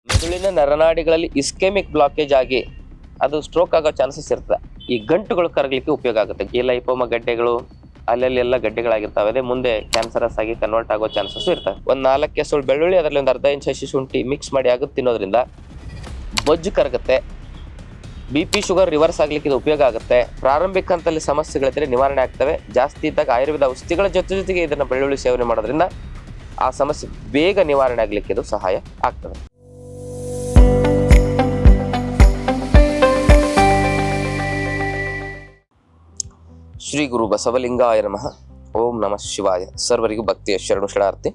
ಮೆದುಳಿನ ನರನಾಡಿಗಳಲ್ಲಿ ischaemic blockage ಆಗಿ ಅದು ಸ್ಟ್ರೋಕ್ ಆಗೋ ಚಾನ್ಸಸ್ ಇರ್ತದೆ. ಈ ಗಂಟುಗಳು ಕರಗಲಿಕ್ಕೆ ಉಪಯೋಗ ಆಗುತ್ತೆ. ಈ ಲೈಪೋಮ ಗಡ್ಡೆಗಳು ಅಲ್ಲೆಲ್ಲ ಗಡ್ಡೆಗಳಾಗಿರ್ತವೆ, ಅದೇ ಮುಂದೆ ಕ್ಯಾನ್ಸರಸ್ ಆಗಿ ಕನ್ವರ್ಟ್ ಆಗೋ ಚಾನ್ಸಸ್ ಇರ್ತವೆ. ಒಂದು 4 ಎಸಳು ಬೆಳ್ಳುಳ್ಳಿ, ಅದರಲ್ಲಿ ಒಂದು ಅರ್ಧ ಇಂಚ್ ಹಸಿ ಶುಂಠಿ ಮಿಕ್ಸ್ ಮಾಡಿ ಆಗುತ್ತೆ ತಿನ್ನೋದ್ರಿಂದ ಬೊಜ್ಜು ಕರಗುತ್ತೆ. BP ಶುಗರ್ ರಿವರ್ಸ್ ಆಗ್ಲಿಕ್ಕೆ ಇದು ಉಪಯೋಗ ಆಗುತ್ತೆ. ಪ್ರಾರಂಭಿಕ ಹಂತದಲ್ಲಿ ಸಮಸ್ಯೆಗಳಿದ್ರೆ ನಿವಾರಣೆ ಆಗ್ತವೆ. ಜಾಸ್ತಿ ಇದ್ದಾಗ ಆಯುರ್ವೇದ ಔಷಧಿಗಳ ಜೊತೆಗೆ ಇದನ್ನು ಬೆಳ್ಳುಳ್ಳಿ ಸೇವನೆ ಮಾಡೋದ್ರಿಂದ ಆ ಸಮಸ್ಯೆ ಬೇಗ ನಿವಾರಣೆ ಆಗ್ಲಿಕ್ಕೆ ಇದು ಸಹಾಯ ಆಗ್ತದೆ. ಶ್ರೀ ಗುರು ಬಸವಲಿಂಗಾಯ ನಮಃ. ಓಂ ನಮಃ ಶಿವಾಯ. ಸರ್ವರಿಗೂ ಭಕ್ತಿಯ ಶರಣು ಶರಣಾರ್ಥಿ.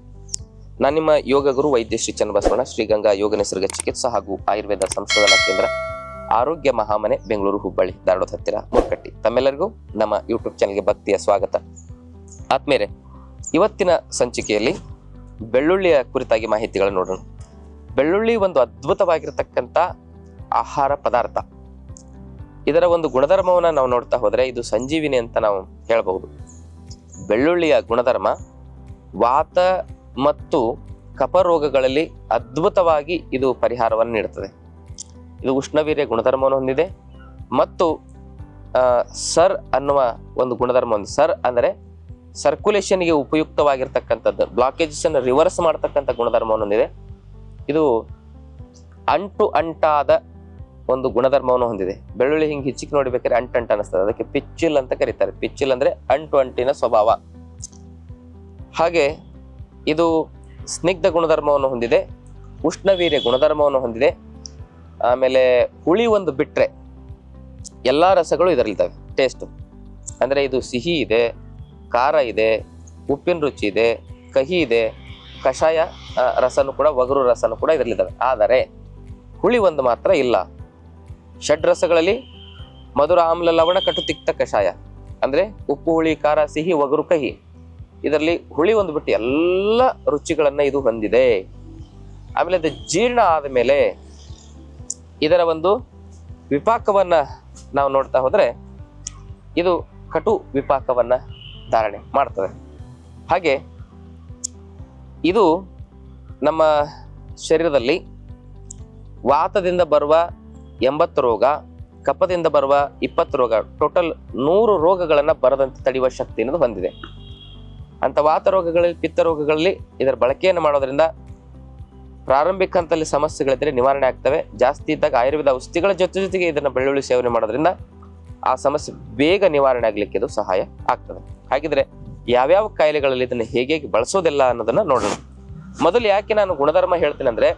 ನಾನು ನಿಮ್ಮ ಯೋಗ ಗುರು ವೈದ್ಯ ಶ್ರೀ ಚನ್ನಬಸವಣ್ಣ, ಶ್ರೀಗಂಗಾ ಯೋಗ ನಿಸರ್ಗ ಚಿಕಿತ್ಸಾ ಹಾಗೂ ಆಯುರ್ವೇದ ಸಂಶೋಧನಾ ಕೇಂದ್ರ, ಆರೋಗ್ಯ ಮಹಾಮನೆ, ಬೆಂಗಳೂರು, ಹುಬ್ಬಳ್ಳಿ, ಧಾರವಾಡ ಹತ್ತಿರ, ಮೂರ್ಕಟ್ಟಿ. ತಮ್ಮೆಲ್ಲರಿಗೂ ನಮ್ಮ ಯೂಟ್ಯೂಬ್ ಚಾನಲ್ಗೆ ಭಕ್ತಿಯ ಸ್ವಾಗತ. ಆತ್ಮೇಲೆ ಇವತ್ತಿನ ಸಂಚಿಕೆಯಲ್ಲಿ ಬೆಳ್ಳುಳ್ಳಿಯ ಕುರಿತಾಗಿ ಮಾಹಿತಿಗಳನ್ನು ನೋಡೋಣ. ಬೆಳ್ಳುಳ್ಳಿ ಒಂದು ಅದ್ಭುತವಾಗಿರತಕ್ಕಂಥ ಆಹಾರ ಪದಾರ್ಥ. ಇದರ ಒಂದು ಗುಣಧರ್ಮವನ್ನು ನಾವು ನೋಡ್ತಾ ಹೋದರೆ ಇದು ಸಂಜೀವಿನಿ ಅಂತ ನಾವು ಹೇಳಬಹುದು. ಬೆಳ್ಳುಳ್ಳಿಯ ಗುಣಧರ್ಮ ವಾತ ಮತ್ತು ಕಫ ರೋಗಗಳಲ್ಲಿ ಅದ್ಭುತವಾಗಿ ಇದು ಪರಿಹಾರವನ್ನು ನೀಡುತ್ತದೆ. ಇದು ಉಷ್ಣವೀರ್ಯ ಗುಣಧರ್ಮವನ್ನು ಹೊಂದಿದೆ ಮತ್ತು ಸರ್ ಅನ್ನುವ ಒಂದು ಗುಣಧರ್ಮ ಹೊಂದಿದೆ. ಸರ್ ಅಂದರೆ ಸರ್ಕ್ಯುಲೇಷನ್ಗೆ ಉಪಯುಕ್ತವಾಗಿರ್ತಕ್ಕಂಥದ್ದು, ಬ್ಲಾಕೇಜಸ್ ಅನ್ನು ರಿವರ್ಸ್ ಮಾಡ್ತಕ್ಕಂಥ ಗುಣಧರ್ಮವನ್ನು ಹೊಂದಿದೆ. ಇದು ಅಂಟಾದ ಒಂದು ಗುಣಧರ್ಮವನ್ನು ಹೊಂದಿದೆ. ಬೆಳ್ಳುಳ್ಳಿ ಹಿಂಗೆ ಹಿಚ್ಚಿಕ್ ನೋಡ್ಬೇಕಾದ್ರೆ ಅಂಟು ಅನಿಸ್ತದೆ, ಅದಕ್ಕೆ ಪಿಚ್ಚಿಲ್ ಅಂತ ಕರೀತಾರೆ. ಪಿಚ್ಚಿಲ್ ಅಂದ್ರೆ ಅಂಟಿನ ಸ್ವಭಾವ. ಹಾಗೆ ಇದು ಸ್ನಿಗ್ಧ ಗುಣಧರ್ಮವನ್ನು ಹೊಂದಿದೆ, ಉಷ್ಣವೀರ್ಯ ಗುಣಧರ್ಮವನ್ನು ಹೊಂದಿದೆ. ಆಮೇಲೆ ಹುಳಿ ಒಂದು ಬಿಟ್ರೆ ಎಲ್ಲಾ ರಸಗಳು ಇದರಲ್ಲಿದ್ದಾವೆ. ಟೇಸ್ಟ್ ಅಂದ್ರೆ ಇದು ಸಿಹಿ ಇದೆ, ಖಾರ ಇದೆ, ಉಪ್ಪಿನ ರುಚಿ ಇದೆ, ಕಹಿ ಇದೆ, ಕಷಾಯ ರಸನು ಕೂಡ, ಒಗರು ರಸನು ಕೂಡ ಇದರಲ್ಲಿದ್ದಾವೆ. ಆದರೆ ಹುಳಿ ಒಂದು ಮಾತ್ರ ಇಲ್ಲ. ಷಡ್ರಸಗಳಲ್ಲಿ ಮಧುರ, ಆಮ್ಲ, ಲವಣ, ಕಟು, ತಿಕ್ತ, ಕಷಾಯ ಅಂದ್ರೆ ಉಪ್ಪು, ಹುಳಿ, ಖಾರ, ಸಿಹಿ, ಒಗರು, ಕಹಿ. ಇದರಲ್ಲಿ ಹುಳಿ ಒಂದು ಬಿಟ್ಟು ಎಲ್ಲ ರುಚಿಗಳನ್ನ ಇದು ಹೊಂದಿದೆ. ಆಮೇಲೆ ಇದು ಜೀರ್ಣ ಆದಮೇಲೆ ಇದರ ಒಂದು ವಿಪಾಕವನ್ನ ನಾವು ನೋಡ್ತಾ ಹೋದ್ರೆ ಇದು ಕಟು ವಿಪಾಕವನ್ನ ಧಾರಣೆ ಮಾಡ್ತದೆ. ಹಾಗೆ ಇದು ನಮ್ಮ ಶರೀರದಲ್ಲಿ ವಾತದಿಂದ ಬರುವ 80 ರೋಗ, ಕಫದಿಂದ ಬರುವ 20 ರೋಗ, ಟೋಟಲ್ 100 ರೋಗಗಳನ್ನ ಬರದಂತೆ ತಡೆಯುವ ಶಕ್ತಿಯನ್ನು ಹೊಂದಿದೆ. ಅಂತ ವಾತ ರೋಗಗಳಲ್ಲಿ, ಪಿತ್ತ ರೋಗಗಳಲ್ಲಿ ಇದರ ಬಳಕೆಯನ್ನು ಮಾಡೋದ್ರಿಂದ ಪ್ರಾರಂಭಿಕ ಹಂತದಲ್ಲಿ ಸಮಸ್ಯೆಗಳಿದ್ರೆ ನಿವಾರಣೆ ಆಗ್ತವೆ. ಜಾಸ್ತಿ ಇದ್ದಾಗ ಆಯುರ್ವೇದ ಔಷಧಿಗಳ ಜೊತೆಗೆ ಇದನ್ನು ಬೆಳ್ಳುಳ್ಳಿ ಸೇವನೆ ಮಾಡೋದ್ರಿಂದ ಆ ಸಮಸ್ಯೆ ಬೇಗ ನಿವಾರಣೆ ಆಗ್ಲಿಕ್ಕೆ ಇದು ಸಹಾಯ ಆಗ್ತದೆ. ಹಾಗಿದ್ರೆ ಯಾವ್ಯಾವ ಕಾಯಿಲೆಗಳಲ್ಲಿ ಇದನ್ನು ಹೇಗೆ ಬಳಸೋದಿಲ್ಲ ಅನ್ನೋದನ್ನ ನೋಡೋಣ. ಮೊದಲು ಯಾಕೆ ನಾನು ಗುಣಧರ್ಮ ಹೇಳ್ತೀನಿ ಅಂದ್ರೆ,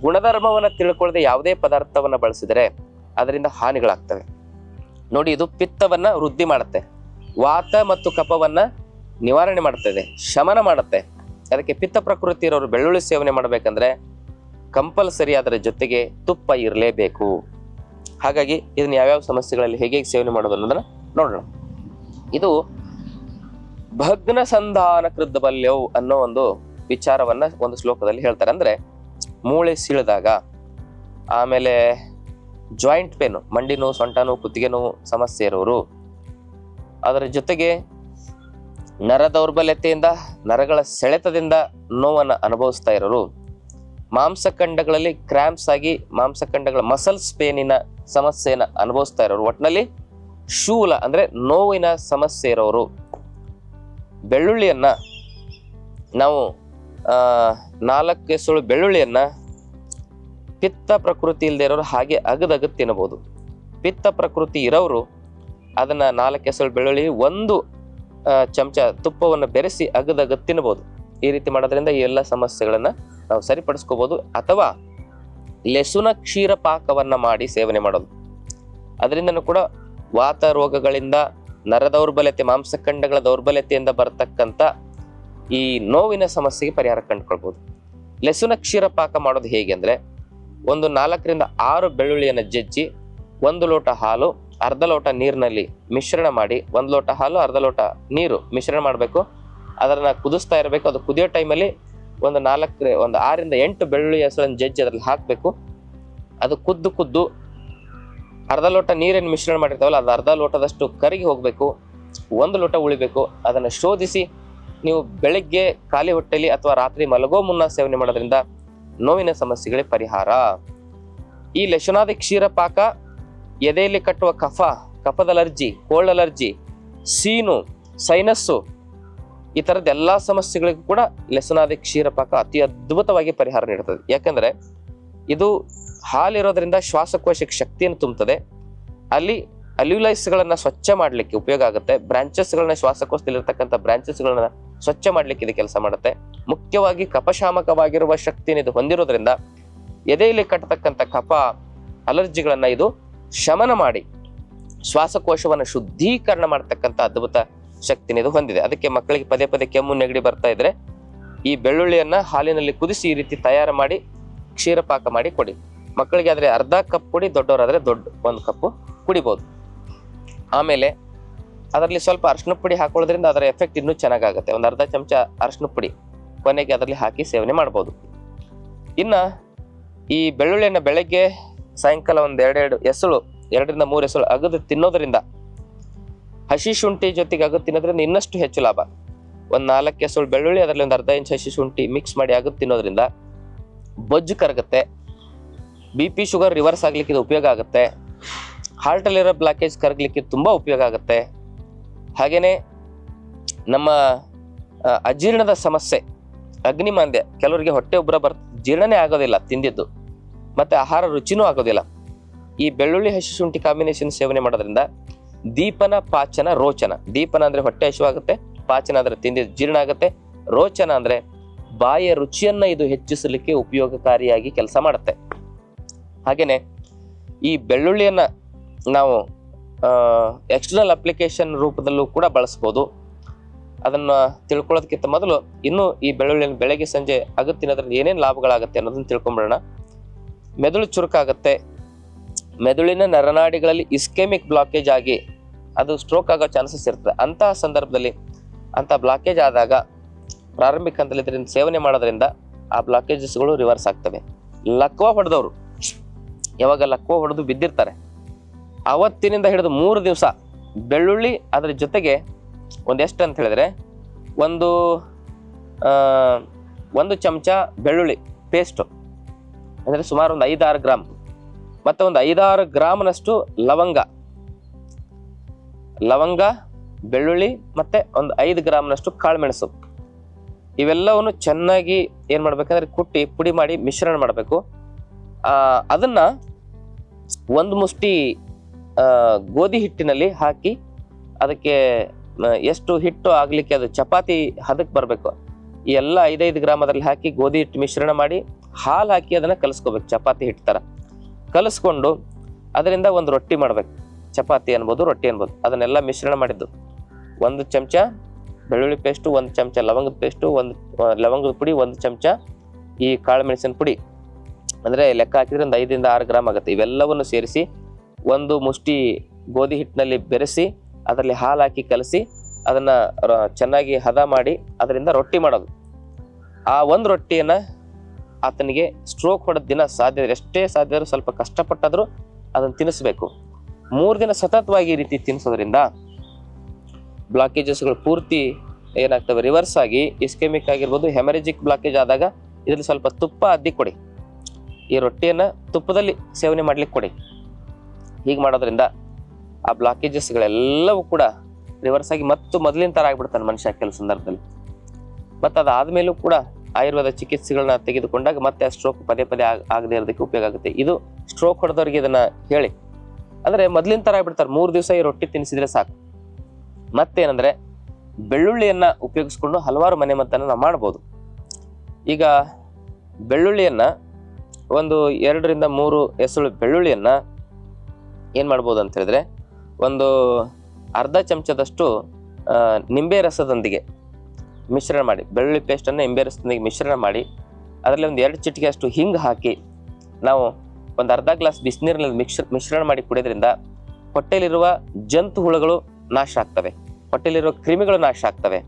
ಗುಣಧರ್ಮವನ್ನ ತಿಳ್ಕೊಳ್ಳದೆ ಯಾವುದೇ ಪದಾರ್ಥವನ್ನ ಬಳಸಿದರೆ ಅದರಿಂದ ಹಾನಿಗಳಾಗ್ತವೆ. ನೋಡಿ, ಇದು ಪಿತ್ತವನ್ನ ವೃದ್ಧಿ ಮಾಡುತ್ತೆ, ವಾತ ಮತ್ತು ಕಫವನ್ನ ನಿವಾರಣೆ ಮಾಡ್ತದೆ, ಶಮನ ಮಾಡುತ್ತೆ. ಅದಕ್ಕೆ ಪಿತ್ತ ಪ್ರಕೃತಿ ಇರೋರು ಬೆಳ್ಳುಳ್ಳಿ ಸೇವನೆ ಮಾಡಬೇಕಂದ್ರೆ ಕಂಪಲ್ಸರಿ ಅದರ ಜೊತೆಗೆ ತುಪ್ಪ ಇರಲೇಬೇಕು. ಹಾಗಾಗಿ ಇದನ್ನ ಯಾವ್ಯಾವ ಸಮಸ್ಯೆಗಳಲ್ಲಿ ಹೇಗೆ ಸೇವನೆ ಮಾಡೋದು ಅನ್ನೋದನ್ನ ನೋಡೋಣ. ಇದು ಭಗ್ನ ಸಂಧಾನ ಕೃದ್ಬಲ್ಯವು ಅನ್ನೋ ಒಂದು ವಿಚಾರವನ್ನ ಒಂದು ಶ್ಲೋಕದಲ್ಲಿ ಹೇಳ್ತಾರೆ. ಅಂದ್ರೆ ಮೂಳೆ ಸೀಳಿದಾಗ, ಆಮೇಲೆ ಜಾಯಿಂಟ್ ಪೇನು, ಮಂಡಿ ನೋವು, ಸೊಂಟ ನೋವು, ಕುತ್ತಿಗೆ ನೋವು ಸಮಸ್ಯೆ ಇರೋರು, ಅದರ ಜೊತೆಗೆ ನರ ದೌರ್ಬಲ್ಯತೆಯಿಂದ, ನರಗಳ ಸೆಳೆತದಿಂದ ನೋವನ್ನು ಅನುಭವಿಸ್ತಾ ಇರೋರು, ಮಾಂಸಖಂಡಗಳಲ್ಲಿ ಕ್ರ್ಯಾಂಪ್ಸ್ ಆಗಿ ಮಾಂಸಖಂಡಗಳ ಮಸಲ್ಸ್ ಪೇನಿನ ಸಮಸ್ಯೆಯನ್ನು ಅನುಭವಿಸ್ತಾ ಇರೋರು, ಒಟ್ಟಿನಲ್ಲಿ ಶೂಲ ಅಂದ್ರೆ ನೋವಿನ ಸಮಸ್ಯೆ ಇರೋರು, ಬೆಳ್ಳುಳ್ಳಿಯನ್ನ ನಾವು 4 ಎಸಳು ಬೆಳ್ಳುಳ್ಳಿಯನ್ನ ಪಿತ್ತ ಪ್ರಕೃತಿ ಇಲ್ಲದೆ ಇರೋರು ಹಾಗೆ ಅಗದು ತಿನ್ನಬಹುದು. ಪಿತ್ತ ಪ್ರಕೃತಿ ಇರೋರು ಅದನ್ನ 4 ಎಸಳು ಬೆಳ್ಳುಳ್ಳಿ 1 ಚಮಚ ತುಪ್ಪವನ್ನು ಬೆರೆಸಿ ಅಗದು ತಿನ್ನಬಹುದು. ಈ ರೀತಿ ಮಾಡೋದ್ರಿಂದ ಈ ಎಲ್ಲ ಸಮಸ್ಯೆಗಳನ್ನ ನಾವು ಸರಿಪಡಿಸ್ಕೋಬಹುದು. ಅಥವಾ ಲೆಸುನ ಕ್ಷೀರ ಪಾಕವನ್ನ ಮಾಡಿ ಸೇವನೆ ಮಾಡೋದು, ಅದರಿಂದನೂ ಕೂಡ ವಾತ ರೋಗಗಳಿಂದ, ನರ ದೌರ್ಬಲ್ಯತೆ, ಮಾಂಸಖಂಡಗಳ ದೌರ್ಬಲ್ಯತೆಯಿಂದ ಬರತಕ್ಕಂಥ ಈ ನೋವಿನ ಸಮಸ್ಯೆಗೆ ಪರಿಹಾರ ಕಂಡುಕೊಳ್ಬಹುದು. ಲೆಸುನ ಕ್ಷೀರ ಪಾಕ ಮಾಡೋದು ಹೇಗೆ ಅಂದ್ರೆ, ಒಂದು 4 ರಿಂದ 6 ಬೆಳ್ಳುಳ್ಳಿಯನ್ನು ಜಜ್ಜಿ 1 ಲೋಟ ಹಾಲು, ಅರ್ಧ ಲೋಟ ನೀರಿನಲ್ಲಿ ಮಿಶ್ರಣ ಮಾಡಿ, 1 ಲೋಟ ಹಾಲು, ಅರ್ಧ ಲೋಟ ನೀರು ಮಿಶ್ರಣ ಮಾಡಬೇಕು. ಅದನ್ನ ಕುದಿಸ್ತಾ ಇರಬೇಕು. ಅದು ಕುದಿಯೋ ಟೈಮಲ್ಲಿ ಒಂದು 6 ರಿಂದ 8 ಬೆಳ್ಳುಳ್ಳಿ ಹೆಸರನ್ನು ಜಜ್ಜಿ ಅದ್ರಲ್ಲಿ ಹಾಕಬೇಕು. ಅದು ಕುದ್ದು ಅರ್ಧ ಲೋಟ ನೀರನ್ನು ಮಿಶ್ರಣ ಮಾಡಿರ್ತಾವಲ್ಲ, ಅದು ಅರ್ಧ ಲೋಟದಷ್ಟು ಕರಗಿ ಹೋಗಬೇಕು. 1 ಲೋಟ ಉಳಿಬೇಕು. ಅದನ್ನು ಶೋಧಿಸಿ ನೀವು ಬೆಳಿಗ್ಗೆ ಖಾಲಿ ಹೊಟ್ಟೆಲಿ ಅಥವಾ ರಾತ್ರಿ ಮಲಗೋ ಮುನ್ನ ಸೇವನೆ ಮಾಡೋದ್ರಿಂದ ನೋವಿನ ಸಮಸ್ಯೆಗಳಿಗೆ ಪರಿಹಾರ. ಈ ಲಶುನಾದಿ ಕ್ಷೀರಪಾಕ ಎದೆಯಲ್ಲಿ ಕಟ್ಟುವ ಕಫದ ಅಲರ್ಜಿ, ಕೋಲ್ಡ್ ಅಲರ್ಜಿ, ಸೀನು, ಸೈನಸ್ಸು, ಈ ಥರದ ಎಲ್ಲ ಸಮಸ್ಯೆಗಳಿಗೂ ಕೂಡ ಲಸನಾದಿ ಕ್ಷೀರಪಾಕ ಅತಿ ಅದ್ಭುತವಾಗಿ ಪರಿಹಾರ ನೀಡುತ್ತದೆ. ಯಾಕಂದ್ರೆ ಇದು ಹಾಲಿರೋದ್ರಿಂದ ಶ್ವಾಸಕೋಶಕ್ಕೆ ಶಕ್ತಿಯನ್ನು ತುಂಬುತ್ತದೆ. ಅಲ್ಲಿ ಅಲ್ಯೂಲೈಸ್ಗಳನ್ನ ಸ್ವಚ್ಛ ಮಾಡಲಿಕ್ಕೆ ಉಪಯೋಗ ಆಗುತ್ತೆ. ಬ್ರಾಂಚಸ್ಗಳನ್ನ ಶ್ವಾಸಕೋಶದಲ್ಲಿರ್ತಕ್ಕಂಥ ಬ್ರಾಂಚಸ್ಗಳನ್ನ ಸ್ವಚ್ಛ ಮಾಡಲಿಕ್ಕೆ ಇದು ಕೆಲಸ ಮಾಡುತ್ತೆ. ಮುಖ್ಯವಾಗಿ ಕಫಶಾಮಕವಾಗಿರುವ ಶಕ್ತಿಯನ್ನು ಇದು ಹೊಂದಿರೋದ್ರಿಂದ ಎದೆಯಲ್ಲಿ ಕಟ್ಟತಕ್ಕಂಥ ಕಫ ಅಲರ್ಜಿಗಳನ್ನ ಇದು ಶಮನ ಮಾಡಿ ಶ್ವಾಸಕೋಶವನ್ನು ಶುದ್ಧೀಕರಣ ಮಾಡತಕ್ಕಂಥ ಅದ್ಭುತ ಶಕ್ತಿನ ಇದು ಹೊಂದಿದೆ. ಅದಕ್ಕೆ ಮಕ್ಕಳಿಗೆ ಪದೇ ಪದೇ ಕೆಮ್ಮು ನೆಗಡಿ ಬರ್ತಾ ಇದ್ರೆ ಈ ಬೆಳ್ಳುಳ್ಳಿಯನ್ನ ಹಾಲಿನಲ್ಲಿ ಕುದಿಸಿ ಈ ರೀತಿ ತಯಾರು ಮಾಡಿ ಕ್ಷೀರಪಾಕ ಮಾಡಿ ಕೊಡಿ. ಮಕ್ಕಳಿಗೆ ಆದ್ರೆ ಅರ್ಧ ಕಪ್ ಕೊಡಿ, ದೊಡ್ಡವರಾದ್ರೆ ದೊಡ್ಡ 1 ಕಪ್ ಕುಡಿಬಹುದು. ಆಮೇಲೆ ಅದರಲ್ಲಿ ಸ್ವಲ್ಪ ಅರಿಶಿನ ಪುಡಿ ಹಾಕೊಳ್ಳೋದ್ರಿಂದ ಅದರ ಎಫೆಕ್ಟ್ ಇನ್ನೂ ಚೆನ್ನಾಗಾಗುತ್ತೆ. ಒಂದು ಅರ್ಧ ಚಮಚ ಅರಿಶಿನ ಪುಡಿ ಕೊನೆಗೆ ಅದರಲ್ಲಿ ಹಾಕಿ ಸೇವನೆ ಮಾಡ್ಬೋದು. ಇನ್ನ ಈ ಬೆಳ್ಳುಳ್ಳಿಯನ್ನ ಬೆಳಗ್ಗೆ ಸಾಯಂಕಾಲ ಒಂದು 2 ಎಸಳು 2ರಿಂದ 3 ಎಸಳು ಅಗದು ತಿನ್ನೋದ್ರಿಂದ, ಹಸಿ ಶುಂಠಿ ಜೊತೆಗೆ ಅಗದು ತಿನ್ನೋದ್ರಿಂದ ಇನ್ನಷ್ಟು ಹೆಚ್ಚು ಲಾಭ. ಒಂದು 4 ಎಸಳು ಬೆಳ್ಳುಳ್ಳಿ ಅದರಲ್ಲಿ ಒಂದು ಅರ್ಧ ಇಂಚ್ ಹಸಿ ಶುಂಠಿ ಮಿಕ್ಸ್ ಮಾಡಿ ಅಗದು ತಿನ್ನೋದ್ರಿಂದ ಬೊಜ್ಜು ಕರಗುತ್ತೆ. BP ಶುಗರ್ ರಿವರ್ಸ್ ಆಗ್ಲಿಕ್ಕೆ ಇದು ಉಪಯೋಗ ಆಗುತ್ತೆ. ಹಾರ್ಟಲ್ಲಿರೋ ಬ್ಲಾಕೇಜ್ ಕರಗಲಿಕ್ಕೆ ತುಂಬಾ ಉಪಯೋಗ ಆಗುತ್ತೆ. ಹಾಗೇನೆ ನಮ್ಮ ಅಜೀರ್ಣದ ಸಮಸ್ಯೆ, ಅಗ್ನಿಮಾಂದ್ಯ, ಕೆಲವರಿಗೆ ಹೊಟ್ಟೆ ಉಬ್ಬರ ಜೀರ್ಣನೇ ಆಗೋದಿಲ್ಲ ತಿಂದಿದ್ದು, ಮತ್ತೆ ಆಹಾರ ರುಚಿನೂ ಆಗೋದಿಲ್ಲ. ಈ ಬೆಳ್ಳುಳ್ಳಿ ಹಸಿ ಶುಂಠಿ ಕಾಂಬಿನೇಷನ್ ಸೇವನೆ ಮಾಡೋದ್ರಿಂದ ದೀಪನ, ಪಾಚನ, ರೋಚನ. ದೀಪನ ಅಂದ್ರೆ ಹೊಟ್ಟೆ ಹಸಿವಾಗುತ್ತೆ, ಪಾಚನ ಅಂದ್ರೆ ತಿಂದಿದ್ದು ಜೀರ್ಣ ಆಗುತ್ತೆ, ರೋಚನ ಅಂದ್ರೆ ಬಾಯಿಯ ರುಚಿಯನ್ನ ಇದು ಹೆಚ್ಚಿಸಲಿಕ್ಕೆ ಉಪಯೋಗಕಾರಿಯಾಗಿ ಕೆಲಸ ಮಾಡುತ್ತೆ. ಹಾಗೇನೆ ಈ ಬೆಳ್ಳುಳ್ಳಿಯನ್ನ ನಾವು ಎಕ್ಸ್ಟರ್ನಲ್ ಅಪ್ಲಿಕೇಶನ್ ರೂಪದಲ್ಲೂ ಕೂಡ ಬಳಸ್ಬೋದು. ಅದನ್ನ ತಿಳ್ಕೊಳ್ಳೋದಕ್ಕಿಂತ ಮೊದಲು ಇನ್ನು ಈ ಬೆಳ್ಳುಳ್ಳಿಯನ್ನು ಬೆಳಗ್ಗೆ ಸಂಜೆ ಅಗದು ತಿನ್ನೋದ್ರಿಂದ ಏನೇನು ಲಾಭಗಳಾಗುತ್ತೆ ಅನ್ನೋದನ್ನ ತಿಳ್ಕೊಂಬಿಡೋಣ. ಮೆದುಳು ಚುರುಕಾಗುತ್ತೆ. ಮೆದುಳಿನ ನರನಾಡಿಗಳಲ್ಲಿ ಇಸ್ಕೆಮಿಕ್ ಬ್ಲಾಕೇಜ್ ಆಗಿ ಅದು ಸ್ಟ್ರೋಕ್ ಆಗೋ ಚಾನ್ಸಸ್ ಇರ್ತದೆ. ಅಂತಹ ಸಂದರ್ಭದಲ್ಲಿ ಅಂತ ಬ್ಲಾಕೇಜ್ ಆದಾಗ ಪ್ರಾರಂಭಿಕ ಹಂತದಲ್ಲಿ ಇದರಿಂದ ಸೇವನೆ ಮಾಡೋದ್ರಿಂದ ಆ ಬ್ಲಾಕೇಜಸ್ಗಳು ರಿವರ್ಸ್ ಆಗ್ತವೆ. ಲಕ್ವ ಹೊಡೆದವರು, ಯಾವಾಗ ಲಕ್ವ ಹೊಡೆದು ಬಿದ್ದಿರ್ತಾರೆ, ಅವತ್ತಿನಿಂದ ಹಿಡಿದು 3 ದಿವಸ ಬೆಳ್ಳುಳ್ಳಿ ಅದರ ಜೊತೆಗೆ ಎಷ್ಟು ಅಂತ ಹೇಳಿದ್ರೆ ಒಂದು ಚಮಚ ಬೆಳ್ಳುಳ್ಳಿ ಪೇಸ್ಟು ಅಂದರೆ ಸುಮಾರು ಒಂದು 5-6 ಗ್ರಾಮ್, ಮತ್ತೆ ಒಂದು 5-6 ಗ್ರಾಮ್ನಷ್ಟು ಲವಂಗ, ಬೆಳ್ಳುಳ್ಳಿ, ಮತ್ತೆ ಒಂದು 5 ಗ್ರಾಮ್ನಷ್ಟು ಕಾಳುಮೆಣಸು, ಇವೆಲ್ಲವನ್ನು ಚೆನ್ನಾಗಿ ಏನ್ ಮಾಡ್ಬೇಕಂದ್ರೆ ಕುಟ್ಟಿ ಪುಡಿ ಮಾಡಿ ಮಿಶ್ರಣ ಮಾಡಬೇಕು. ಅದನ್ನ 1 ಮುಷ್ಟಿ ಗೋಧಿ ಹಿಟ್ಟಿನಲ್ಲಿ ಹಾಕಿ ಅದಕ್ಕೆ ಎಷ್ಟು ಹಿಟ್ಟು ಆಗ್ಲಿಕ್ಕೆ ಅದು ಚಪಾತಿ ಹದಕ್ಕೆ ಬರಬೇಕು, ಈ ಎಲ್ಲ 5-5 ಗ್ರಾಮ್ ಅದರಲ್ಲಿ ಹಾಕಿ ಗೋಧಿ ಹಿಟ್ಟು ಮಿಶ್ರಣ ಮಾಡಿ ಹಾಲು ಹಾಕಿ ಅದನ್ನ ಕಲಿಸ್ಕೋಬೇಕು. ಚಪಾತಿ ಹಿಟ್ಟು ತರ ಕಲಿಸ್ಕೊಂಡು ಅದರಿಂದ ಒಂದು ರೊಟ್ಟಿ ಮಾಡ್ಬೇಕು. ಚಪಾತಿ ಅನ್ಬೋದು, ರೊಟ್ಟಿ ಅನ್ಬೋದು. ಅದನ್ನೆಲ್ಲ ಮಿಶ್ರಣ ಮಾಡಿದ್ದು 1 ಚಮಚ ಬೆಳ್ಳುಳ್ಳಿ ಪೇಸ್ಟು, 1 ಚಮಚ ಲವಂಗದ ಪೇಸ್ಟು, 1 ಲವಂಗದ ಪುಡಿ, 1 ಚಮಚ ಈ ಕಾಳು ಮೆಣಸಿನ ಪುಡಿ, ಅಂದ್ರೆ ಲೆಕ್ಕ ಹಾಕಿದ್ರೆ ಒಂದು 5-6 ಗ್ರಾಮ್ ಆಗುತ್ತೆ. ಇವೆಲ್ಲವನ್ನು ಸೇರಿಸಿ 1 ಮುಷ್ಟಿ ಗೋಧಿ ಹಿಟ್ಟಿನಲ್ಲಿ ಬೆರೆಸಿ ಅದರಲ್ಲಿ ಹಾಲು ಹಾಕಿ ಕಲಸಿ ಅದನ್ನ ಚೆನ್ನಾಗಿ ಹದ ಮಾಡಿ ಅದರಿಂದ ರೊಟ್ಟಿ ಮಾಡೋದು. ಆ 1 ರೊಟ್ಟಿಯನ್ನ ಆತನಿಗೆ ಸ್ಟ್ರೋಕ್ ಹೊಡೆದ ದಿನ ಸಾಧ್ಯ, ಎಷ್ಟೇ ಸಾಧ್ಯ ಆದ್ರೂ ಸ್ವಲ್ಪ ಕಷ್ಟಪಟ್ಟಾದ್ರೂ ಅದನ್ನ ತಿನ್ನಿಸ್ಬೇಕು. 3 ದಿನ ಸತತವಾಗಿ ಈ ರೀತಿ ತಿನ್ನಿಸೋದ್ರಿಂದ ಬ್ಲಾಕೇಜಸ್ಗಳು ಪೂರ್ತಿ ಏನಾಗ್ತವೆ, ರಿವರ್ಸ್ ಆಗಿ ಇಸ್ಕೆಮಿಕ್ ಆಗಿರ್ಬೋದು, ಹೆಮರೇಜಿಕ್ ಬ್ಲಾಕೇಜ್ ಆದಾಗ ಇದರಲ್ಲಿ ಸ್ವಲ್ಪ ತುಪ್ಪ ಅದ್ದಿ ಕೊಡಿ. ಈ ರೊಟ್ಟಿಯನ್ನ ತುಪ್ಪದಲ್ಲಿ ಸೇವನೆ ಮಾಡ್ಲಿಕ್ಕೆ ಕೊಡಿ. ಹೀಗೆ ಮಾಡೋದ್ರಿಂದ ಆ ಬ್ಲಾಕೇಜಸ್ಗಳೆಲ್ಲವೂ ಕೂಡ ರಿವರ್ಸ್ ಆಗಿ ಮತ್ತು ಮೊದಲಿನ ತರ ಆಗ್ಬಿಡ್ತಾನೆ ಮನುಷ್ಯ ಕೆಲವು ಸಂದರ್ಭದಲ್ಲಿ. ಮತ್ತೆ ಅದಾದ್ಮೇಲೂ ಕೂಡ ಆಯುರ್ವೇದ ಚಿಕಿತ್ಸೆಗಳನ್ನ ತೆಗೆದುಕೊಂಡಾಗ ಮತ್ತೆ ಆ ಸ್ಟ್ರೋಕ್ ಪದೇ ಆಗದೆ ಇರೋದಕ್ಕೆ ಉಪಯೋಗ ಆಗುತ್ತೆ. ಇದು ಸ್ಟ್ರೋಕ್ ಹೊಡೆದವ್ರಿಗೆ ಇದನ್ನ ಹೇಳಿ, ಅಂದ್ರೆ ಮೊದಲಿನ ತರ ಆಗ್ಬಿಡ್ತಾರೆ. 3 ದಿವಸ ಈ ರೊಟ್ಟಿ ತಿನ್ನಿಸಿದ್ರೆ ಸಾಕು. ಮತ್ತೇನಂದ್ರೆ ಬೆಳ್ಳುಳ್ಳಿಯನ್ನ ಉಪಯೋಗಿಸ್ಕೊಂಡು ಹಲವಾರು ಮನೆಮದ್ದನ್ನ ನಾವು ಮಾಡ್ಬೋದು. ಈಗ ಬೆಳ್ಳುಳ್ಳಿಯನ್ನ ಒಂದು 2ರಿಂದ 3 ಎಸಳು ಬೆಳ್ಳುಳ್ಳಿಯನ್ನ ಏನ್ ಮಾಡ್ಬೋದು ಅಂತ ಹೇಳಿದ್ರೆ, ಒಂದು ಅರ್ಧ ಚಮಚದಷ್ಟು ನಿಂಬೆ ರಸದೊಂದಿಗೆ ಮಿಶ್ರಣ ಮಾಡಿ, ಬೆಳ್ಳುಳ್ಳಿ ಪೇಸ್ಟನ್ನು ನಿಂಬೆ ರಸದೊಂದಿಗೆ ಮಿಶ್ರಣ ಮಾಡಿ ಅದರಲ್ಲಿ ಒಂದು 2 ಚಿಟಿಕೆ ಅಷ್ಟು ಹಿಂಗ್ ಹಾಕಿ ನಾವು ಒಂದು ಅರ್ಧ ಗ್ಲಾಸ್ ಬಿಸಿನೀರಿನಲ್ಲಿ ಮಿಶ್ರಣ ಮಾಡಿ ಕುಡಿಯೋದ್ರಿಂದ ಹೊಟ್ಟೆಲಿರುವ ಜಂತು ಹುಳುಗಳು ನಾಶ ಆಗ್ತವೆ, ಹೊಟ್ಟೆಲಿರುವ ಕ್ರಿಮಿಗಳು ನಾಶ ಆಗ್ತವೆ.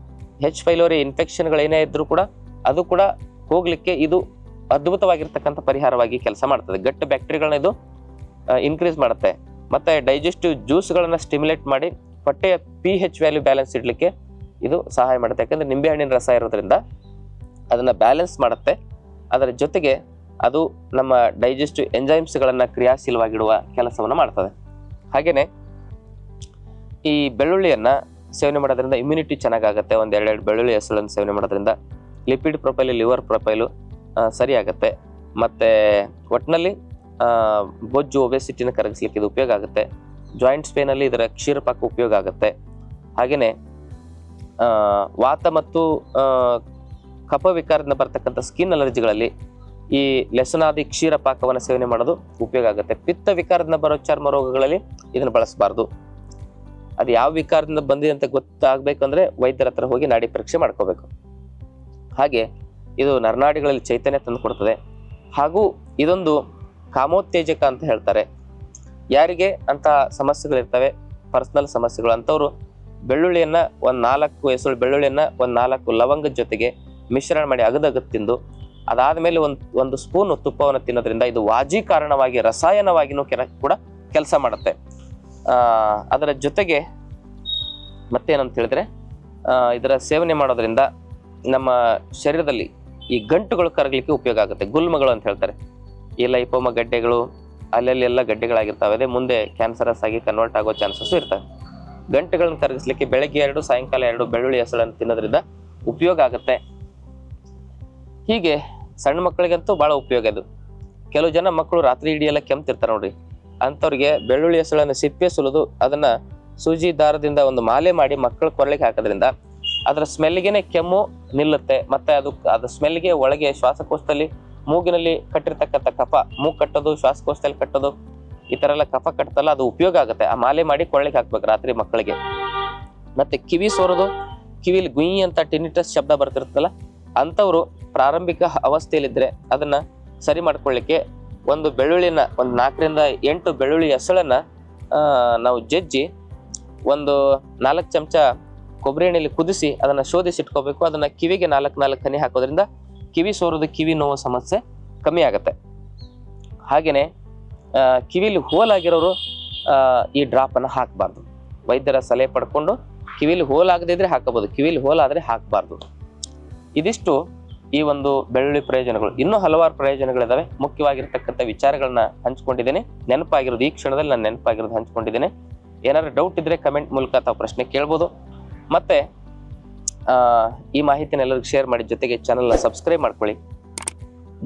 H. ಪೈಲೋರಿ ಇನ್ಫೆಕ್ಷನ್ಗಳು ಏನೇ ಇದ್ರೂ ಕೂಡ ಅದು ಕೂಡ ಹೋಗ್ಲಿಕ್ಕೆ ಇದು ಅದ್ಭುತವಾಗಿರ್ತಕ್ಕಂಥ ಪರಿಹಾರವಾಗಿ ಕೆಲಸ ಮಾಡ್ತದೆ. ಗಟ್ಟಿ ಬ್ಯಾಕ್ಟೀರಿಯಾಗಳನ್ನ ಇದು ಇನ್ಕ್ರೀಸ್ ಮಾಡುತ್ತೆ. ಮತ್ತೆ ಡೈಜೆಸ್ಟಿವ್ ಜ್ಯೂಸ್ಗಳನ್ನ ಸ್ಟಿಮ್ಯುಲೇಟ್ ಮಾಡಿ ಹೊಟ್ಟೆಯ pH ವ್ಯಾಲ್ಯೂ ಬ್ಯಾಲೆನ್ಸ್ ಇಡ್ಲಿಕ್ಕೆ ಇದು ಸಹಾಯ ಮಾಡುತ್ತೆ. ಯಾಕಂದ್ರೆ ನಿಂಬೆ ಹಣ್ಣಿನ ರಸ ಇರೋದ್ರಿಂದ ಅದನ್ನ ಬ್ಯಾಲೆನ್ಸ್ ಮಾಡುತ್ತೆ. ಅದರ ಜೊತೆಗೆ ಅದು ನಮ್ಮ ಡೈಜೆಸ್ಟಿವ್ ಎಂಜೈಮ್ಸ್ಗಳನ್ನು ಕ್ರಿಯಾಶೀಲವಾಗಿಡುವ ಕೆಲಸವನ್ನು ಮಾಡ್ತದೆ. ಹಾಗೆಯೇ ಈ ಬೆಳ್ಳುಳ್ಳಿಯನ್ನು ಸೇವನೆ ಮಾಡೋದ್ರಿಂದ ಇಮ್ಯುನಿಟಿ ಚೆನ್ನಾಗಾಗುತ್ತೆ. ಒಂದು 2 ಬೆಳ್ಳುಳ್ಳಿ ಹೆಸಳನ್ನು ಸೇವನೆ ಮಾಡೋದ್ರಿಂದ ಲಿಪಿಡ್ ಪ್ರೊಫೈಲು, ಲಿವರ್ ಪ್ರೊಫೈಲು ಸರಿಯಾಗುತ್ತೆ. ಮತ್ತು ಒಟ್ಟಿನಲ್ಲಿ ಬೊಜ್ಜು, ಒಬೆಸಿಟಿನ ಕರಗಿಸ್ಲಿಕ್ಕೆ ಇದು ಉಪಯೋಗ ಆಗುತ್ತೆ. ಜಾಯಿಂಟ್ಸ್ ಪೇನಲ್ಲಿ ಇದರ ಕ್ಷೀರಪಾಕ ಉಪಯೋಗ ಆಗುತ್ತೆ. ಹಾಗೆಯೇ ವಾತ ಮತ್ತು ಕಫ ವಿಕಾರದಿಂದ ಬರ್ತಕ್ಕಂಥ ಸ್ಕಿನ್ ಅಲರ್ಜಿಗಳಲ್ಲಿ ಈ ಲೆಸನಾದಿ ಕ್ಷೀರಪಾಕವನ್ನು ಸೇವನೆ ಮಾಡೋದು ಉಪಯೋಗ ಆಗುತ್ತೆ. ಪಿತ್ತ ವಿಕಾರದಿಂದ ಬರೋ ಚರ್ಮ ರೋಗಗಳಲ್ಲಿ ಇದನ್ನು ಬಳಸಬಾರ್ದು. ಅದು ಯಾವ ವಿಕಾರದಿಂದ ಬಂದಿದೆ ಅಂತ ಗೊತ್ತಾಗಬೇಕಂದ್ರೆ ವೈದ್ಯರ ಹತ್ರ ಹೋಗಿ ನಾಡಿ ಪರೀಕ್ಷೆ ಮಾಡ್ಕೋಬೇಕು. ಹಾಗೆ ಇದು ನರನಾಡಿಗಳಲ್ಲಿ ಚೈತನ್ಯ ತಂದು ಕೊಡ್ತದೆ. ಹಾಗೂ ಇದೊಂದು ಕಾಮೋತ್ತೇಜಕ ಅಂತ ಹೇಳ್ತಾರೆ. ಯಾರಿಗೆ ಅಂತ ಸಮಸ್ಯೆಗಳಿರ್ತವೆ, ಪರ್ಸನಲ್ ಸಮಸ್ಯೆಗಳು, ಅಂಥವ್ರು ಬೆಳ್ಳುಳ್ಳಿಯನ್ನು ಒಂದು 4 ಎಸಳು ಬೆಳ್ಳುಳ್ಳಿಯನ್ನು ಒಂದು 4 ಲವಂಗದ ಜೊತೆಗೆ ಮಿಶ್ರಣ ಮಾಡಿ ಅಗದಗದು ತಿಂದು ಅದಾದಮೇಲೆ ಒಂದು ಸ್ಪೂನ್ ತುಪ್ಪವನ್ನು ತಿನ್ನೋದ್ರಿಂದ ಇದು ವಾಜಿ ಕಾರಣವಾಗಿ ರಸಾಯನವಾಗಿನೂ ಕೂಡ ಕೆಲಸ ಮಾಡುತ್ತೆ. ಅದರ ಜೊತೆಗೆ ಮತ್ತೇನಂತ ಹೇಳಿದ್ರೆ ಇದರ ಸೇವನೆ ಮಾಡೋದ್ರಿಂದ ನಮ್ಮ ಶರೀರದಲ್ಲಿ ಈ ಗಂಟುಗಳು ಕರಗಲಿಕ್ಕೆ ಉಪಯೋಗ ಆಗುತ್ತೆ. ಗುಲ್ಮಗಳು ಅಂತ ಹೇಳ್ತಾರೆ. ಈ ಲೈಪೋಮ ಗಡ್ಡೆಗಳು ಅಲ್ಲಲ್ಲಿ ಎಲ್ಲ ಗಡ್ಡೆಗಳಾಗಿರ್ತವೆ. ಅದೇ ಮುಂದೆ ಕ್ಯಾನ್ಸರಸ್ ಆಗಿ ಕನ್ವರ್ಟ್ ಆಗೋ ಚಾನ್ಸಸ್ಸು ಇರ್ತವೆ. ಗಂಟುಗಳನ್ನು ಕರಗಿಸ್ಲಿಕ್ಕೆ ಬೆಳಗ್ಗೆ 2 ಸಾಯಂಕಾಲ 2 ಬೆಳ್ಳುಳ್ಳಿ ಹೆಸಳನ್ನು ತಿನ್ನೋದ್ರಿಂದ ಉಪಯೋಗ ಆಗುತ್ತೆ. ಹೀಗೆ ಸಣ್ಣ ಮಕ್ಕಳಿಗಂತೂ ಭಾಳ ಉಪಯೋಗ ಇದು. ಕೆಲವು ಜನ ಮಕ್ಕಳು ರಾತ್ರಿ ಇಡೀ ಎಲ್ಲ ಕೆಮ್ತಿರ್ತಾರೆ ನೋಡ್ರಿ, ಅಂಥವ್ರಿಗೆ ಬೆಳ್ಳುಳ್ಳಿ ಹೆಸಳನ್ನು ಸಿಪ್ಪೆ ಸುಲಿದು ಅದನ್ನು ಸೂಜಿ ದಾರದಿಂದ ಒಂದು ಮಾಲೆ ಮಾಡಿ ಮಕ್ಕಳ ಕೊರಳಿಗೆ ಹಾಕೋದ್ರಿಂದ ಅದರ ಸ್ಮೆಲ್ಗೆನೆ ಕೆಮ್ಮು ನಿಲ್ಲುತ್ತೆ. ಮತ್ತು ಅದು ಸ್ಮೆಲ್ಗೆ ಒಳಗೆ ಶ್ವಾಸಕೋಶದಲ್ಲಿ ಮೂಗಿನಲ್ಲಿ ಕಟ್ಟಿರ್ತಕ್ಕಂಥ ಕಫ, ಮೂಗು ಕಟ್ಟೋದು, ಶ್ವಾಸಕೋಶದಲ್ಲಿ ಕಟ್ಟೋದು, ಈ ಥರ ಎಲ್ಲ ಕಫ ಕಟ್ತಲ್ಲ, ಅದು ಉಪಯೋಗ ಆಗುತ್ತೆ. ಆ ಮಾಲೆ ಮಾಡಿ ಕೊರಳಿಗೆ ಹಾಕ್ಬೇಕು ರಾತ್ರಿ ಮಕ್ಕಳಿಗೆ. ಮತ್ತು ಕಿವಿ ಸೋರೋದು, ಕಿವಿಲಿ ಗುಯಿ ಅಂತ ಟಿನಿಟಸ್ ಶಬ್ದ ಬರ್ತಿರ್ತಲ್ಲ, ಅಂಥವ್ರು ಪ್ರಾರಂಭಿಕ ಅವಸ್ಥೆಯಲ್ಲಿದ್ದರೆ ಅದನ್ನು ಸರಿ ಮಾಡ್ಕೊಳ್ಳಿಕ್ಕೆ ಒಂದು ಬೆಳ್ಳುಳ್ಳಿನ ಒಂದು 4 ರಿಂದ 8 ಬೆಳ್ಳುಳ್ಳಿ ಹೆಸಳನ್ನು ನಾವು ಜಜ್ಜಿ ಒಂದು 4 ಚಮಚ ಕೊಬ್ಬರಿ ಎಣ್ಣೆಯಲ್ಲಿ ಕುದಿಸಿ ಅದನ್ನು ಶೋಧಿಸಿ ಇಟ್ಕೋಬೇಕು. ಅದನ್ನು ಕಿವಿಗೆ 4 ಹನಿ ಹಾಕೋದ್ರಿಂದ ಕಿವಿ ಸೋರೋದು, ಕಿವಿ ನೋವು ಸಮಸ್ಯೆ ಕಮ್ಮಿ ಆಗುತ್ತೆ. ಹಾಗೆಯೇ ಕಿವಿಲಿ ಹೋಲಾಗಿರೋರು ಈ ಡ್ರಾಪನ್ನು ಹಾಕಬಾರ್ದು. ವೈದ್ಯರ ಸಲಹೆ ಪಡ್ಕೊಂಡು ಕಿವಿಲಿ ಹೋಲಾಗದಿದ್ರೆ ಹಾಕಬಹುದು, ಕಿವಿಲಿ ಹೋಲಾದರೆ ಹಾಕಬಾರ್ದು. ಇದಿಷ್ಟು ಈ ಒಂದು ಬೆಳ್ಳುಳ್ಳಿ ಪ್ರಯೋಜನಗಳು. ಇನ್ನೂ ಹಲವಾರು ಪ್ರಯೋಜನಗಳಿದಾವೆ. ಮುಖ್ಯವಾಗಿರ್ತಕ್ಕಂಥ ವಿಚಾರಗಳನ್ನ ಹಂಚ್ಕೊಂಡಿದ್ದೇನೆ. ನೆನಪಾಗಿರೋದು ಈ ಕ್ಷಣದಲ್ಲಿ ನಾನು ನೆನಪಾಗಿರೋದು ಹಂಚ್ಕೊಂಡಿದ್ದೇನೆ. ಏನಾದ್ರು ಡೌಟ್ ಇದ್ರೆ ಕಮೆಂಟ್ ಮೂಲಕ ತಾವು ಪ್ರಶ್ನೆ ಕೇಳ್ಬೋದು. ಮತ್ತೆ ಈ ಮಾಹಿತಿನ ಎಲ್ಲರಿಗೂ ಶೇರ್ ಮಾಡಿ, ಜೊತೆಗೆ ಚಾನಲ್ನ ಸಬ್ಸ್ಕ್ರೈಬ್ ಮಾಡ್ಕೊಳ್ಳಿ.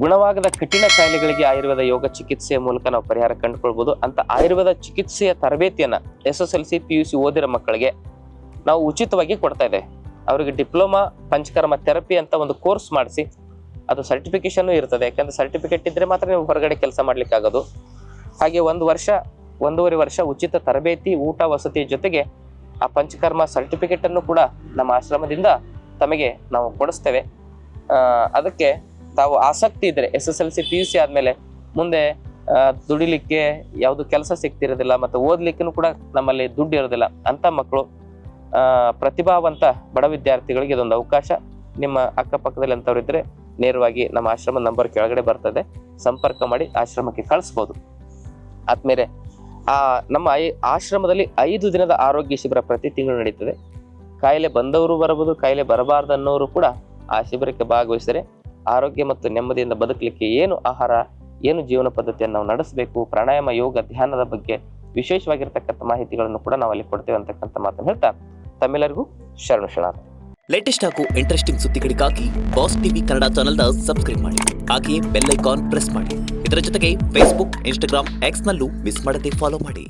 ಗುಣವಾಗದ ಕಠಿಣ ಕಾಯಿಲೆಗಳಿಗೆ ಆಯುರ್ವೇದ ಯೋಗ ಚಿಕಿತ್ಸೆಯ ಮೂಲಕ ನಾವು ಪರಿಹಾರ ಕಂಡುಕೊಳ್ಬೋದು. ಅಂತ ಆಯುರ್ವೇದ ಚಿಕಿತ್ಸೆಯ ತರಬೇತಿಯನ್ನು SSLC PUC ಓದಿರೋ ಮಕ್ಕಳಿಗೆ ನಾವು ಉಚಿತವಾಗಿ ಕೊಡ್ತಾ ಇದ್ದೇವೆ. ಅವರಿಗೆ ಡಿಪ್ಲೊಮಾ ಪಂಚಕರ್ಮ ಥೆರಪಿ ಅಂತ ಒಂದು ಕೋರ್ಸ್ ಮಾಡಿಸಿ, ಅದು ಸರ್ಟಿಫಿಕೇಶನ್ ಇರ್ತದೆ. ಯಾಕಂದ್ರೆ ಸರ್ಟಿಫಿಕೇಟ್ ಇದ್ರೆ ಮಾತ್ರ ನೀವು ಹೊರಗಡೆ ಕೆಲಸ ಮಾಡ್ಲಿಕ್ಕೆ ಆಗೋದು. ಹಾಗೆ 1.5 ವರ್ಷ ಉಚಿತ ತರಬೇತಿ, ಊಟ, ವಸತಿಯ ಜೊತೆಗೆ ಆ ಪಂಚಕರ್ಮ ಸರ್ಟಿಫಿಕೇಟ್ ಅನ್ನು ಕೂಡ ನಮ್ಮ ಆಶ್ರಮದಿಂದ ತಮಗೆ ನಾವು ಕೊಡಿಸ್ತೇವೆ. ಅದಕ್ಕೆ ತಾವು ಆಸಕ್ತಿ ಇದ್ರೆ SSLC PUC ಆದ್ಮೇಲೆ ಮುಂದೆ ದುಡಿಲಿಕ್ಕೆ ಯಾವುದು ಕೆಲಸ ಸಿಗ್ತಿರೋದಿಲ್ಲ, ಮತ್ತು ಓದ್ಲಿಕ್ಕೂ ಕೂಡ ನಮ್ಮಲ್ಲಿ ದುಡ್ಡು ಇರೋದಿಲ್ಲ ಅಂತ ಮಕ್ಕಳು, ಪ್ರತಿಭಾವಂತ ಬಡ ವಿದ್ಯಾರ್ಥಿಗಳಿಗೆ ಇದೊಂದು ಅವಕಾಶ. ನಿಮ್ಮ ಅಕ್ಕಪಕ್ಕದಲ್ಲಿ ಅಂತವ್ರು ಇದ್ರೆ ನೇರವಾಗಿ ನಮ್ಮ ಆಶ್ರಮ ನಂಬರ್ ಕೆಳಗಡೆ ಬರ್ತದೆ, ಸಂಪರ್ಕ ಮಾಡಿ ಆಶ್ರಮಕ್ಕೆ ಕಳಿಸ್ಬೋದು. ಆದ್ಮೇಲೆ ನಮ್ಮ ಆಶ್ರಮದಲ್ಲಿ 5 ದಿನದ ಆರೋಗ್ಯ ಶಿಬಿರ ಪ್ರತಿ ತಿಂಗಳು ನಡೀತದೆ. ಕಾಯಿಲೆ ಬಂದವರು ಬರಬಹುದು, ಕಾಯಿಲೆ ಬರಬಾರ್ದು ಅನ್ನೋರು ಕೂಡ ಆ ಶಿಬಿರಕ್ಕೆ ಭಾಗವಹಿಸಿದರೆ ಆರೋಗ್ಯ ಮತ್ತು ನೆಮ್ಮದಿಯಿಂದ ಬದುಕಲಿಕ್ಕೆ ಏನು ಆಹಾರ, ಏನು ಜೀವನ ಪದ್ಧತಿಯನ್ನು ನಾವು ನಡೆಸಬೇಕು, ಪ್ರಾಣಾಯಾಮ, ಯೋಗ, ಧ್ಯಾನದ ಬಗ್ಗೆ ವಿಶೇಷವಾಗಿರ್ತಕ್ಕಂಥ ಮಾಹಿತಿಗಳನ್ನು ಕೂಡ ನಾವು ಅಲ್ಲಿ ಕೊಡ್ತೇವೆ ಅಂತಕ್ಕಂಥ ಮಾತನ್ನು ಹೇಳ್ತಾ ತಮ್ಮೆಲ್ಲರಿಗೂ ಶರಣ. ಲೇಟೆಸ್ಟ್ ಹಾಗೂ ಇಂಟ್ರೆಸ್ಟಿಂಗ್ ಸುದ್ದಿಗಳಿಗಾಗಿ ಬಾಸ್ ಟಿವಿ ಕನ್ನಡ ಚಾನೆಲ್ನ ಸಬ್ಸ್ಕ್ರೈಬ್ ಮಾಡಿ. ಹಾಗೆಯೇ ಬೆಲ್ ಐಕಾನ್ ಪ್ರೆಸ್ ಮಾಡಿ. ಇದರ ಜೊತೆಗೆ ಫೇಸ್ಬುಕ್, ಇನ್ಸ್ಟಾಗ್ರಾಮ್, ಎಕ್ಸ್ ನಲ್ಲೂ ಮಿಸ್ ಮಾಡದೆ ಫಾಲೋ ಮಾಡಿ.